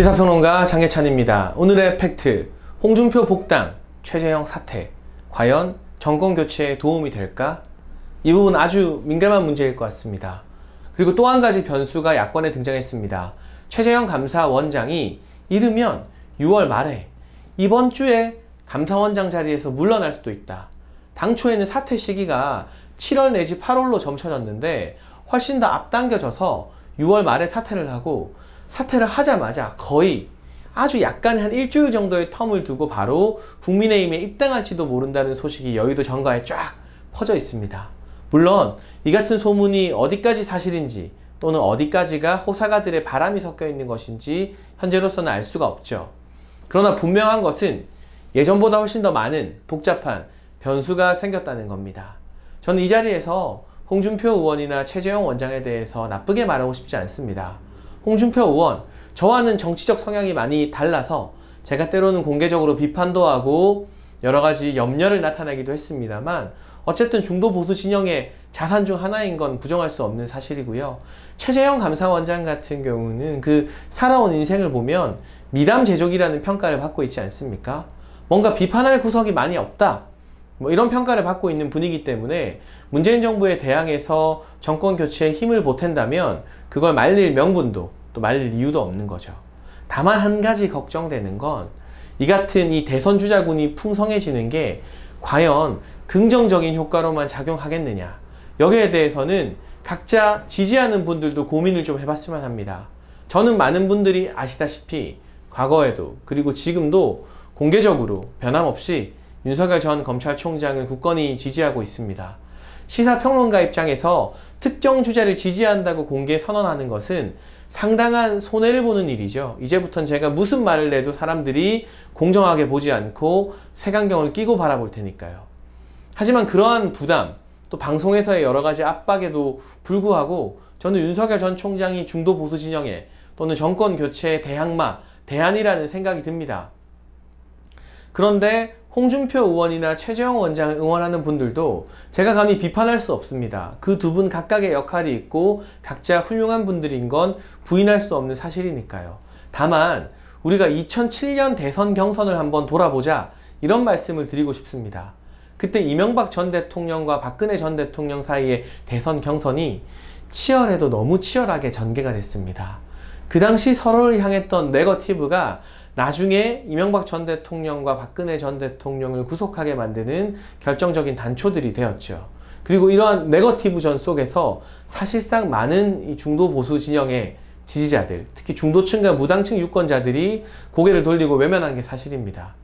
시사평론가 장예찬입니다. 오늘의 팩트, 홍준표 복당, 최재형 사퇴, 과연 정권교체에 도움이 될까? 이 부분 아주 민감한 문제일 것 같습니다. 그리고 또 한 가지 변수가 야권에 등장했습니다. 최재형 감사원장이 이르면 6월 말에 이번 주에 감사원장 자리에서 물러날 수도 있다. 당초에는 사퇴 시기가 7월 내지 8월로 점쳐졌는데 훨씬 더 앞당겨져서 6월 말에 사퇴를 하고, 사퇴를 하자마자 거의 아주 약간의 한 일주일 정도의 텀을 두고 바로 국민의힘에 입당할지도 모른다는 소식이 여의도 정가에 쫙 퍼져 있습니다. 물론 이 같은 소문이 어디까지 사실인지 또는 어디까지가 호사가들의 바람이 섞여 있는 것인지 현재로서는 알 수가 없죠. 그러나 분명한 것은 예전보다 훨씬 더 많은 복잡한 변수가 생겼다는 겁니다. 저는 이 자리에서 홍준표 의원이나 최재형 원장에 대해서 나쁘게 말하고 싶지 않습니다. 홍준표 의원, 저와는 정치적 성향이 많이 달라서 제가 때로는 공개적으로 비판도 하고 여러가지 염려를 나타내기도 했습니다만, 어쨌든 중도 보수 진영의 자산 중 하나인 건 부정할 수 없는 사실이고요. 최재형 감사원장 같은 경우는 그 살아온 인생을 보면 미담 제조기라는 평가를 받고 있지 않습니까? 뭔가 비판할 구석이 많이 없다, 이런 평가를 받고 있는 분위기 때문에 문재인 정부에 대항해서 정권 교체에 힘을 보탠다면 그걸 말릴 명분도 또 말릴 이유도 없는 거죠. 다만 한 가지 걱정되는 건 이 같은 이 대선 주자군이 풍성해지는 게 과연 긍정적인 효과로만 작용하겠느냐, 여기에 대해서는 각자 지지하는 분들도 고민을 좀 해봤으면 합니다. 저는 많은 분들이 아시다시피 과거에도 그리고 지금도 공개적으로 변함없이 윤석열 전 검찰총장을 굳건히 지지하고 있습니다. 시사평론가 입장에서 특정 주자를 지지한다고 공개 선언하는 것은 상당한 손해를 보는 일이죠. 이제부턴 제가 무슨 말을 해도 사람들이 공정하게 보지 않고 색안경을 끼고 바라볼 테니까요. 하지만 그러한 부담, 또 방송에서의 여러가지 압박에도 불구하고 저는 윤석열 전 총장이 중도 보수 진영에 또는 정권 교체의 대항마, 대안이라는 생각이 듭니다. 그런데 홍준표 의원이나 최재형 원장을 응원하는 분들도 제가 감히 비판할 수 없습니다. 그 두 분 각각의 역할이 있고 각자 훌륭한 분들인 건 부인할 수 없는 사실이니까요. 다만 우리가 2007년 대선 경선을 한번 돌아보자, 이런 말씀을 드리고 싶습니다. 그때 이명박 전 대통령과 박근혜 전 대통령 사이의 대선 경선이 치열해도 너무 치열하게 전개가 됐습니다. 그 당시 서로를 향했던 네거티브가 나중에 이명박 전 대통령과 박근혜 전 대통령을 구속하게 만드는 결정적인 단초들이 되었죠. 그리고 이러한 네거티브전 속에서 사실상 많은 이 중도 보수 진영의 지지자들, 특히 중도층과 무당층 유권자들이 고개를 돌리고 외면한 게 사실입니다.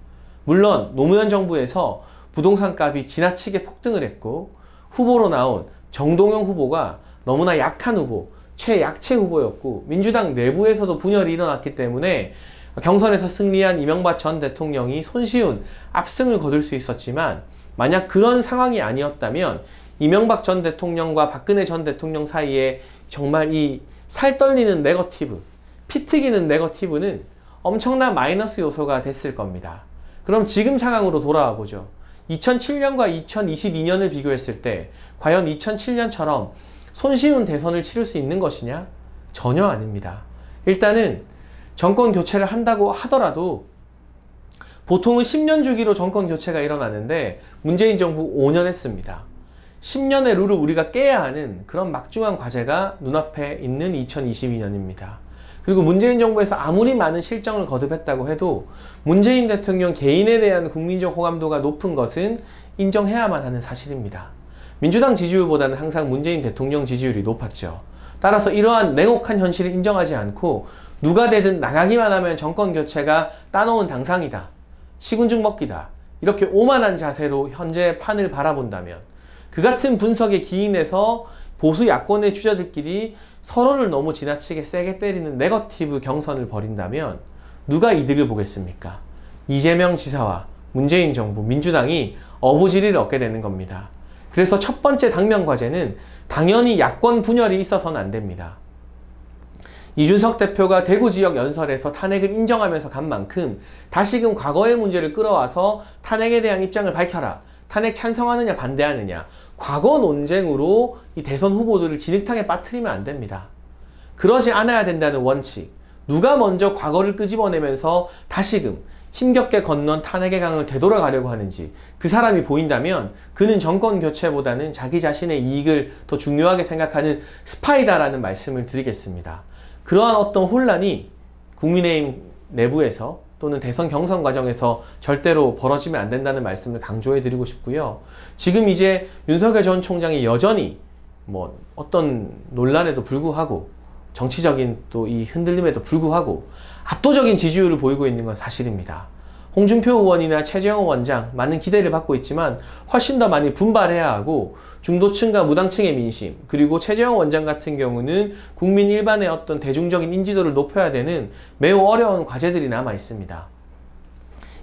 물론 노무현 정부에서 부동산 값이 지나치게 폭등을 했고 후보로 나온 정동영 후보가 너무나 약한 후보, 최약체 후보였고 민주당 내부에서도 분열이 일어났기 때문에 경선에서 승리한 이명박 전 대통령이 손쉬운 압승을 거둘 수 있었지만, 만약 그런 상황이 아니었다면 이명박 전 대통령과 박근혜 전 대통령 사이에 정말 이 살떨리는 네거티브, 피 튀기는 네거티브는 엄청난 마이너스 요소가 됐을 겁니다. 그럼 지금 상황으로 돌아와 보죠. 2007년과 2022년을 비교했을 때 과연 2007년처럼 손쉬운 대선을 치를 수 있는 것이냐? 전혀 아닙니다. 일단은 정권 교체를 한다고 하더라도 보통은 10년 주기로 정권 교체가 일어나는데 문재인 정부 5년 했습니다. 10년의 룰을 우리가 깨야 하는 그런 막중한 과제가 눈앞에 있는 2022년입니다. 그리고 문재인 정부에서 아무리 많은 실정을 거듭했다고 해도 문재인 대통령 개인에 대한 국민적 호감도가 높은 것은 인정해야만 하는 사실입니다. 민주당 지지율보다는 항상 문재인 대통령 지지율이 높았죠. 따라서 이러한 냉혹한 현실을 인정하지 않고 누가 되든 나가기만 하면 정권 교체가 따놓은 당상이다, 시군죽 먹기다, 이렇게 오만한 자세로 현재 판을 바라본다면, 그 같은 분석에 기인해서 보수 야권의 주자들끼리 서로를 너무 지나치게 세게 때리는 네거티브 경선을 벌인다면 누가 이득을 보겠습니까? 이재명 지사와 문재인 정부, 민주당이 어부지리를 얻게 되는 겁니다. 그래서 첫 번째 당면 과제는 당연히 야권 분열이 있어서는 안 됩니다. 이준석 대표가 대구 지역 연설에서 탄핵을 인정하면서 간 만큼 다시금 과거의 문제를 끌어와서 탄핵에 대한 입장을 밝혀라, 탄핵 찬성하느냐 반대하느냐, 과거 논쟁으로 이 대선 후보들을 진흙탕에 빠뜨리면 안 됩니다. 그러지 않아야 된다는 원칙, 누가 먼저 과거를 끄집어내면서 다시금 힘겹게 건넌 탄핵의 강을 되돌아가려고 하는지 그 사람이 보인다면 그는 정권 교체보다는 자기 자신의 이익을 더 중요하게 생각하는 스파이다라는 말씀을 드리겠습니다. 그러한 어떤 혼란이 국민의힘 내부에서 또는 대선 경선 과정에서 절대로 벌어지면 안 된다는 말씀을 강조해 드리고 싶고요. 지금 이제 윤석열 전 총장이 여전히 어떤 논란에도 불구하고 정치적인 또 이 흔들림에도 불구하고 압도적인 지지율을 보이고 있는 건 사실입니다. 홍준표 의원이나 최재형 원장 많은 기대를 받고 있지만 훨씬 더 많이 분발해야 하고 중도층과 무당층의 민심 그리고 최재형 원장 같은 경우는 국민 일반의 어떤 대중적인 인지도를 높여야 되는 매우 어려운 과제들이 남아 있습니다.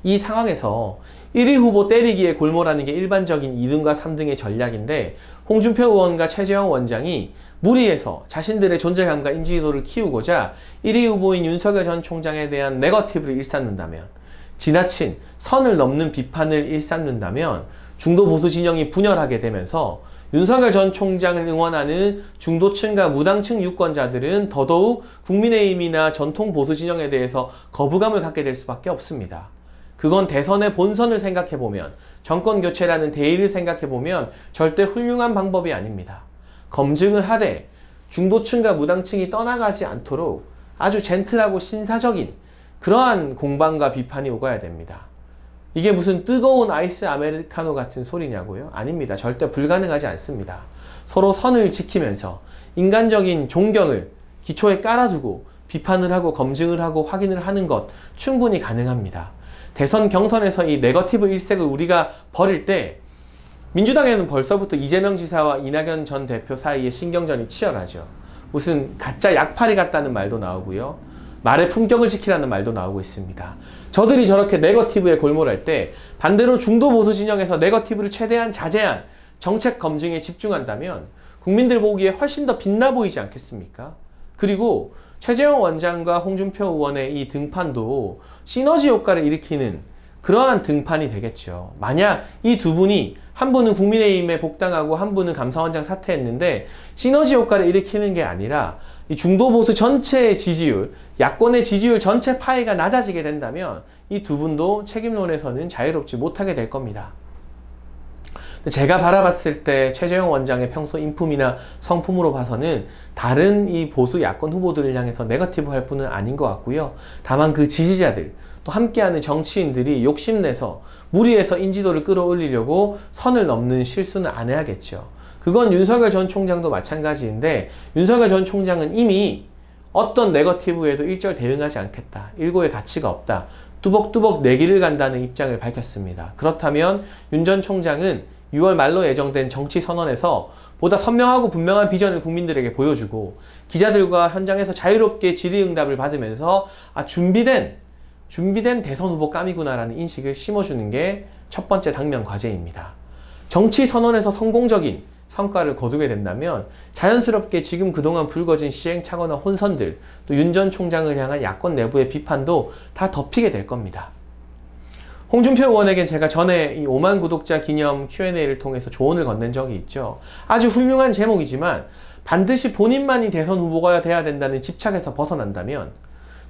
이 상황에서 1위 후보 때리기에 골몰하는 게 일반적인 2등과 3등의 전략인데 홍준표 의원과 최재형 원장이 무리해서 자신들의 존재감과 인지도를 키우고자 1위 후보인 윤석열 전 총장에 대한 네거티브를 일삼는다면 지나친 선을 넘는 비판을 일삼는다면 중도 보수 진영이 분열하게 되면서 윤석열 전 총장을 응원하는 중도층과 무당층 유권자들은 더더욱 국민의힘이나 전통 보수 진영에 대해서 거부감을 갖게 될 수밖에 없습니다. 그건 대선의 본선을 생각해보면 정권 교체라는 대의를 생각해보면 절대 훌륭한 방법이 아닙니다. 검증을 하되 중도층과 무당층이 떠나가지 않도록 아주 젠틀하고 신사적인 그러한 공방과 비판이 오가야 됩니다. 이게 무슨 뜨거운 아이스 아메리카노 같은 소리냐고요? 아닙니다. 절대 불가능하지 않습니다. 서로 선을 지키면서 인간적인 존경을 기초에 깔아두고 비판을 하고 검증을 하고 확인을 하는 것 충분히 가능합니다. 대선 경선에서 이 네거티브 일색을 우리가 버릴 때 민주당에는 벌써부터 이재명 지사와 이낙연 전 대표 사이에 신경전이 치열하죠. 무슨 가짜 약팔이 같다는 말도 나오고요. 말의 품격을 지키라는 말도 나오고 있습니다. 저들이 저렇게 네거티브에 골몰할 때 반대로 중도 보수 진영에서 네거티브를 최대한 자제한 정책 검증에 집중한다면 국민들 보기에 훨씬 더 빛나 보이지 않겠습니까? 그리고 최재형 원장과 홍준표 의원의 이 등판도 시너지 효과를 일으키는 그러한 등판이 되겠죠. 만약 이 두 분이 한 분은 국민의힘에 복당하고 한 분은 감사원장 사퇴했는데 시너지 효과를 일으키는 게 아니라 이 중도 보수 전체의 지지율, 야권의 지지율 전체 파이가 낮아지게 된다면 이 두 분도 책임론에서는 자유롭지 못하게 될 겁니다. 제가 바라봤을 때 최재형 원장의 평소 인품이나 성품으로 봐서는 다른 이 보수 야권 후보들을 향해서 네거티브 할 분은 아닌 것 같고요. 다만 그 지지자들, 또 함께하는 정치인들이 욕심내서 무리해서 인지도를 끌어올리려고 선을 넘는 실수는 안 해야겠죠. 그건 윤석열 전 총장도 마찬가지인데 윤석열 전 총장은 이미 어떤 네거티브에도 일절 대응하지 않겠다. 일고의 가치가 없다. 뚜벅뚜벅 내 길을 간다는 입장을 밝혔습니다. 그렇다면 윤 전 총장은 6월 말로 예정된 정치 선언에서 보다 선명하고 분명한 비전을 국민들에게 보여주고 기자들과 현장에서 자유롭게 질의응답을 받으면서 준비된 대선 후보 감이구나라는 인식을 심어주는 게 첫 번째 당면 과제입니다. 정치 선언에서 성공적인 성과를 거두게 된다면 자연스럽게 지금 그동안 불거진 시행착오나 혼선들 또 윤 전 총장을 향한 야권 내부의 비판도 다 덮이게 될 겁니다. 홍준표 의원에겐 제가 전에 이 5만 구독자 기념 Q&A를 통해서 조언을 건넨 적이 있죠. 아주 훌륭한 제목이지만 반드시 본인만이 대선 후보가 돼야 된다는 집착에서 벗어난다면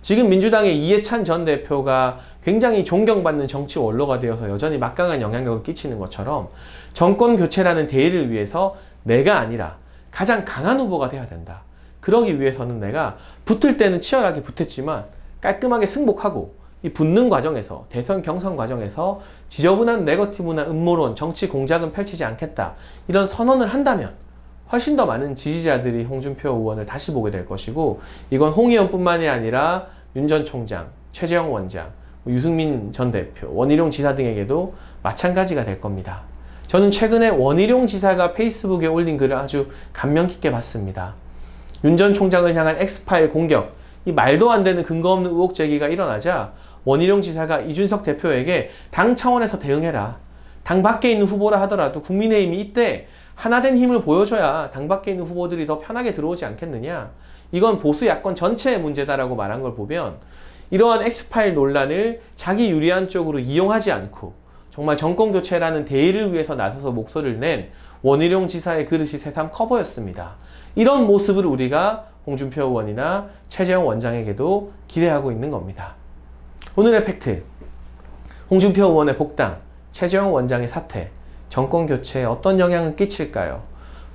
지금 민주당의 이해찬 전 대표가 굉장히 존경받는 정치 원로가 되어서 여전히 막강한 영향력을 끼치는 것처럼 정권 교체라는 대의를 위해서 내가 아니라 가장 강한 후보가 돼야 된다. 그러기 위해서는 내가 붙을 때는 치열하게 붙었지만 깔끔하게 승복하고 이 붙는 과정에서 대선 경선 과정에서 지저분한 네거티브나 음모론, 정치 공작은 펼치지 않겠다. 이런 선언을 한다면 훨씬 더 많은 지지자들이 홍준표 의원을 다시 보게 될 것이고 이건 홍 의원뿐만이 아니라 윤 전 총장, 최재형 원장, 유승민 전 대표, 원희룡 지사 등에게도 마찬가지가 될 겁니다. 저는 최근에 원희룡 지사가 페이스북에 올린 글을 아주 감명 깊게 봤습니다. 윤 전 총장을 향한 엑스파일 공격, 이 말도 안 되는 근거 없는 의혹 제기가 일어나자 원희룡 지사가 이준석 대표에게 당 차원에서 대응해라. 당 밖에 있는 후보라 하더라도 국민의힘이 이때 하나된 힘을 보여줘야 당 밖에 있는 후보들이 더 편하게 들어오지 않겠느냐. 이건 보수 야권 전체의 문제다라고 말한 걸 보면 이러한 엑스파일 논란을 자기 유리한 쪽으로 이용하지 않고 정말 정권교체라는 대의를 위해서 나서서 목소리를 낸 원희룡 지사의 그릇이 새삼 커 보였습니다. 이런 모습을 우리가 홍준표 의원이나 최재형 원장에게도 기대하고 있는 겁니다. 오늘의 팩트. 홍준표 의원의 복당, 최재형 원장의 사퇴, 정권 교체에 어떤 영향을 끼칠까요?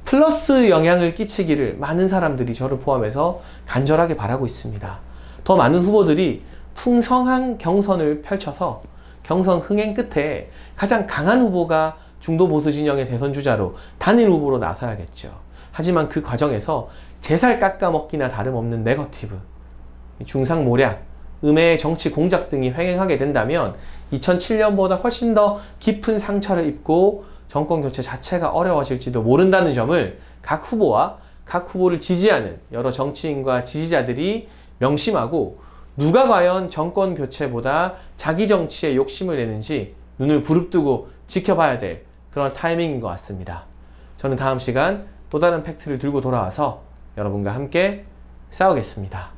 플러스 영향을 끼치기를 많은 사람들이 저를 포함해서 간절하게 바라고 있습니다. 더 많은 후보들이 풍성한 경선을 펼쳐서 경선 흥행 끝에 가장 강한 후보가 중도 보수 진영의 대선 주자로 단일 후보로 나서야겠죠. 하지만 그 과정에서 제살 깎아먹기나 다름없는 네거티브, 중상모략, 음해의 정치 공작 등이 횡행하게 된다면 2007년보다 훨씬 더 깊은 상처를 입고 정권 교체 자체가 어려워질지도 모른다는 점을 각 후보와 각 후보를 지지하는 여러 정치인과 지지자들이 명심하고 누가 과연 정권 교체보다 자기 정치에 욕심을 내는지 눈을 부릅뜨고 지켜봐야 될 그런 타이밍인 것 같습니다. 저는 다음 시간 또 다른 팩트를 들고 돌아와서 여러분과 함께 싸우겠습니다.